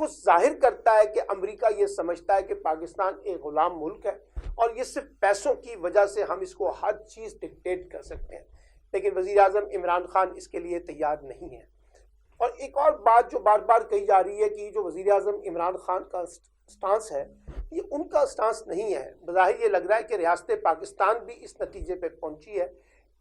وہ ظاہر کرتا ہے کہ امریکہ یہ سمجھتا ہے کہ پاکستان ایک غلام ملک ہے اور یہ صرف پیسوں کی وجہ سے ہم اس کو ہر چیز ڈکٹیٹ کر سکتے ہیں، لیکن وزیر اعظم عمران خان اس کے لیے تیار نہیں ہے۔ اور ایک اور بات جو بار بار کہی جا رہی ہے کہ جو وزیر اعظم عمران خان کا سٹانس ہے یہ ان کا سٹانس نہیں ہے۔ بظاہر یہ لگ رہا ہے کہ ریاست پاکستان بھی اس نتیجے پہ پہنچی ہے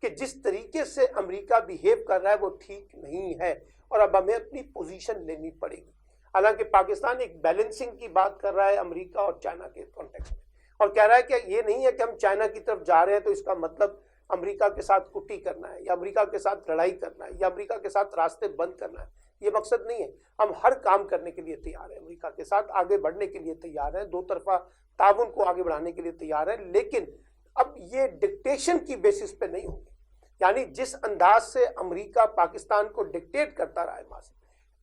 کہ جس طریقے سے امریکہ بیہیو کر رہا ہے وہ ٹھیک نہیں ہے اور اب ہمیں اپنی پوزیشن لینی پڑے گی۔ حالانکہ پاکستان ایک بیلنسنگ کی بات کر رہا ہے امریکہ اور چائنا کے کانٹیکسٹ میں، اور کہہ رہا ہے کہ یہ نہیں ہے کہ ہم چائنا کی طرف جا رہے ہیں تو اس کا مطلب امریکہ کے ساتھ کٹی کرنا ہے یا امریکہ کے ساتھ لڑائی کرنا ہے یا امریکہ کے ساتھ راستے بند کرنا ہے۔ یہ مقصد نہیں ہے، ہم ہر کام کرنے کے لیے تیار ہیں، امریکہ کے ساتھ آگے بڑھنے کے لیے تیار ہیں، دو طرفہ تعاون کو آگے بڑھانے کے لیے تیار ہیں، لیکن اب یہ ڈکٹیشن کی بیسس پہ نہیں ہوگی۔ یعنی جس انداز سے امریکہ پاکستان کو ڈکٹیٹ کرتا رہا ہے ماضی،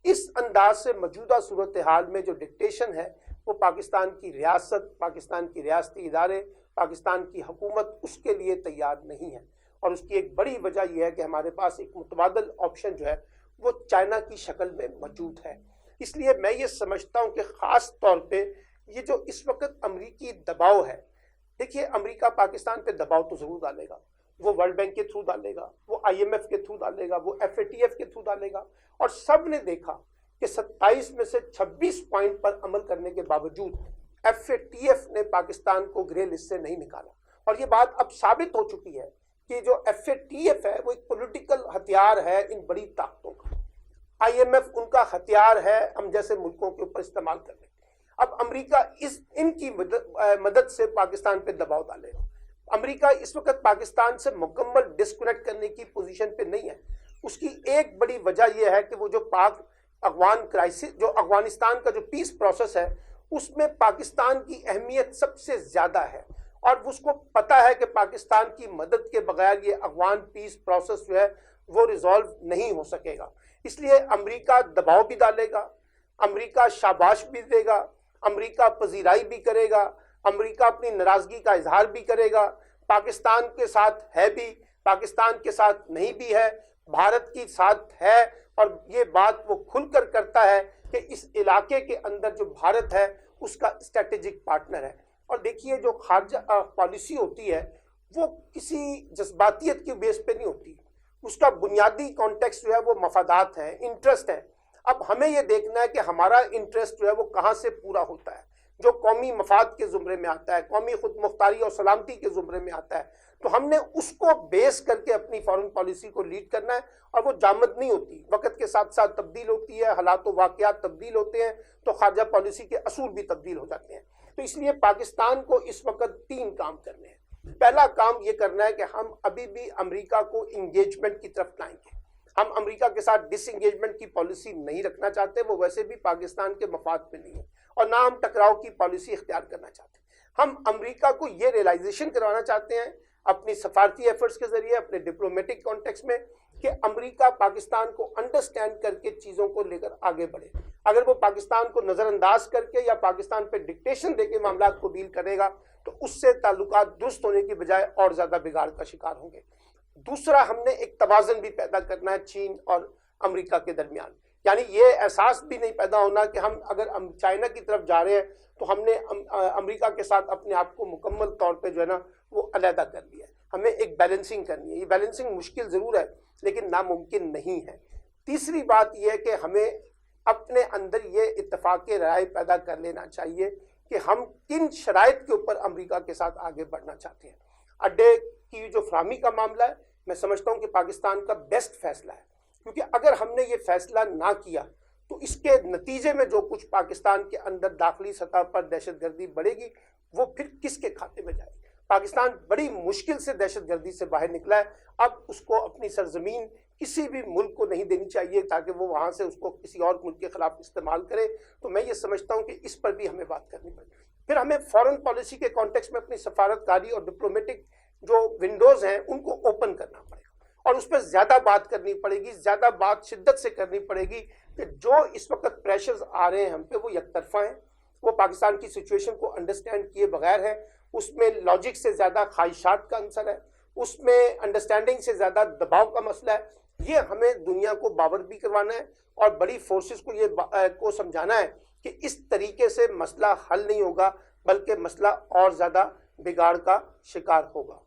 اس انداز سے موجودہ صورتحال میں جو ڈکٹیشن ہے وہ پاکستان کی ریاست، پاکستان کی ریاستی ادارے، پاکستان کی حکومت اس کے لیے تیار نہیں ہے۔ اور اس کی ایک بڑی وجہ یہ ہے کہ ہمارے پاس ایک متبادل آپشن جو ہے وہ چائنا کی شکل میں موجود ہے۔ اس لیے میں یہ سمجھتا ہوں کہ خاص طور پہ یہ جو اس وقت امریکی دباؤ ہے، دیکھیے امریکہ پاکستان پہ دباؤ تو ضرور ڈالے گا، وہ ورلڈ بینک کے تھرو ڈالے گا، وہ IMF کے تھرو ڈالے گا، وہ FATF کے تھرو ڈالے گا، اور سب نے دیکھا کہ 27 میں سے 26 پوائنٹ پر عمل کرنے کے باوجود FATF نے پاکستان کو گرے لسٹ سے نہیں نکالا۔ اور یہ بات اب ثابت ہو چکی ہے کہ جو FATF ہے وہ ایک پولیٹیکل ہتھیار ہے ان بڑی طاقتوں کا، IMF ان کا ہتھیار ہے ہم جیسے ملکوں کے اوپر استعمال کرنے۔ اب امریکہ ان کی مدد سے پاکستان پہ دباؤ ڈالے گا۔ امریکہ اس وقت پاکستان سے مکمل ڈسکنیکٹ کرنے کی پوزیشن پہ نہیں ہے۔ اس کی ایک بڑی وجہ یہ ہے کہ وہ جو پاک افغان کرائسس، جو افغانستان کا جو پیس پروسیس ہے اس میں پاکستان کی اہمیت سب سے زیادہ ہے، اور اس کو پتا ہے کہ پاکستان کی مدد کے بغیر یہ افغان پیس پروسیس جو ہے وہ ریزالو نہیں ہو سکے گا۔ اس لیے امریکہ دباؤ بھی ڈالے گا، امریکہ شاباش بھی دے گا، امریکہ پذیرائی بھی کرے گا، امریکہ اپنی ناراضگی کا اظہار بھی کرے گا، پاکستان کے ساتھ ہے بھی، پاکستان کے ساتھ نہیں بھی ہے، بھارت کی ساتھ ہے، اور یہ بات وہ کھل کر کرتا ہے کہ اس علاقے کے اندر جو بھارت ہے اس کا اسٹریٹجک پارٹنر ہے۔ اور دیکھیے جو خارجہ پالیسی ہوتی ہے وہ کسی جذباتیت کی بیس پہ نہیں ہوتی، اس کا بنیادی کانٹیکسٹ جو ہے وہ مفادات ہیں، انٹرسٹ ہیں۔ اب ہمیں یہ دیکھنا ہے کہ ہمارا انٹرسٹ جو ہے وہ کہاں سے پورا ہوتا ہے، جو قومی مفاد کے زمرے میں آتا ہے، قومی خود مختاری اور سلامتی کے زمرے میں آتا ہے، تو ہم نے اس کو بیس کر کے اپنی فارن پالیسی کو لیڈ کرنا ہے، اور وہ جامد نہیں ہوتی، وقت کے ساتھ ساتھ تبدیل ہوتی ہے، حالات و واقعات تبدیل ہوتے ہیں تو خارجہ پالیسی کے اصول بھی تبدیل ہو جاتے ہیں۔ تو اس لیے پاکستان کو اس وقت 3 کام کرنے ہیں۔ پہلا کام یہ کرنا ہے کہ ہم ابھی بھی امریکہ کو انگیجمنٹ کی طرف لائیں گے۔ ہم امریکہ کے ساتھ ڈس انگیجمنٹ کی پالیسی نہیں رکھنا چاہتے، وہ ویسے بھی پاکستان کے مفاد میں نہیں ہے، اور نہ ہم ٹکراؤ کی پالیسی اختیار کرنا چاہتے ہیں۔ ہم امریکہ کو یہ ریلائزیشن کروانا چاہتے ہیں اپنی سفارتی ایفرٹس کے ذریعے، اپنے ڈپلومیٹک کانٹیکس میں، کہ امریکہ پاکستان کو انڈرسٹینڈ کر کے چیزوں کو لے کر آگے بڑھے۔ اگر وہ پاکستان کو نظر انداز کر کے یا پاکستان پہ ڈکٹیشن دے کے معاملات کو ڈیل کرے گا تو اس سے تعلقات درست ہونے کی بجائے اور زیادہ بگاڑ کا شکار ہوں گے۔ دوسرا، ہم نے ایک توازن بھی پیدا کرنا ہے چین اور امریکہ کے درمیان، یعنی یہ احساس بھی نہیں پیدا ہونا کہ ہم اگر چائنا کی طرف جا رہے ہیں تو ہم نے امریکہ کے ساتھ اپنے آپ کو مکمل طور پہ جو ہے نا وہ علیحدہ کر لیا ہے۔ ہمیں ایک بیلنسنگ کرنی ہے، یہ بیلنسنگ مشکل ضرور ہے لیکن ناممکن نہیں ہے۔ تیسری بات یہ ہے کہ ہمیں اپنے اندر یہ اتفاق رائے پیدا کر لینا چاہیے کہ ہم کن شرائط کے اوپر امریکہ کے ساتھ آگے بڑھنا چاہتے ہیں۔ اڈے کی جو فراہمی کا معاملہ ہے، میں سمجھتا ہوں کہ پاکستان کا بیسٹ فیصلہ ہے، کیونکہ اگر ہم نے یہ فیصلہ نہ کیا تو اس کے نتیجے میں جو کچھ پاکستان کے اندر داخلی سطح پر دہشت گردی بڑھے گی وہ پھر کس کے کھاتے میں جائے گی۔ پاکستان بڑی مشکل سے دہشت گردی سے باہر نکلا ہے، اب اس کو اپنی سرزمین کسی بھی ملک کو نہیں دینی چاہیے تاکہ وہ وہاں سے اس کو کسی اور ملک کے خلاف استعمال کرے۔ تو میں یہ سمجھتا ہوں کہ اس پر بھی ہمیں بات کرنی پڑے گی۔ پھر ہمیں فارن پالیسی کے کانٹیکس میں اپنی سفارتکاری اور ڈپلومیٹک جو ونڈوز ہیں ان کو اوپن کرنا پڑے گا، اور اس پہ زیادہ بات کرنی پڑے گی، زیادہ بات شدت سے کرنی پڑے گی کہ جو اس وقت پریشرز آ رہے ہیں ہم پہ وہ یک طرفہ ہیں، وہ پاکستان کی سچویشن کو انڈرسٹینڈ کیے بغیر ہے، اس میں لاجک سے زیادہ خواہشات کا عنصر ہے، اس میں انڈرسٹینڈنگ سے زیادہ دباؤ کا مسئلہ ہے۔ یہ ہمیں دنیا کو باور بھی کروانا ہے اور بڑی فورسز کو یہ کو سمجھانا ہے کہ اس طریقے سے مسئلہ حل نہیں ہوگا بلکہ مسئلہ اور زیادہ بگاڑ کا شکار ہوگا۔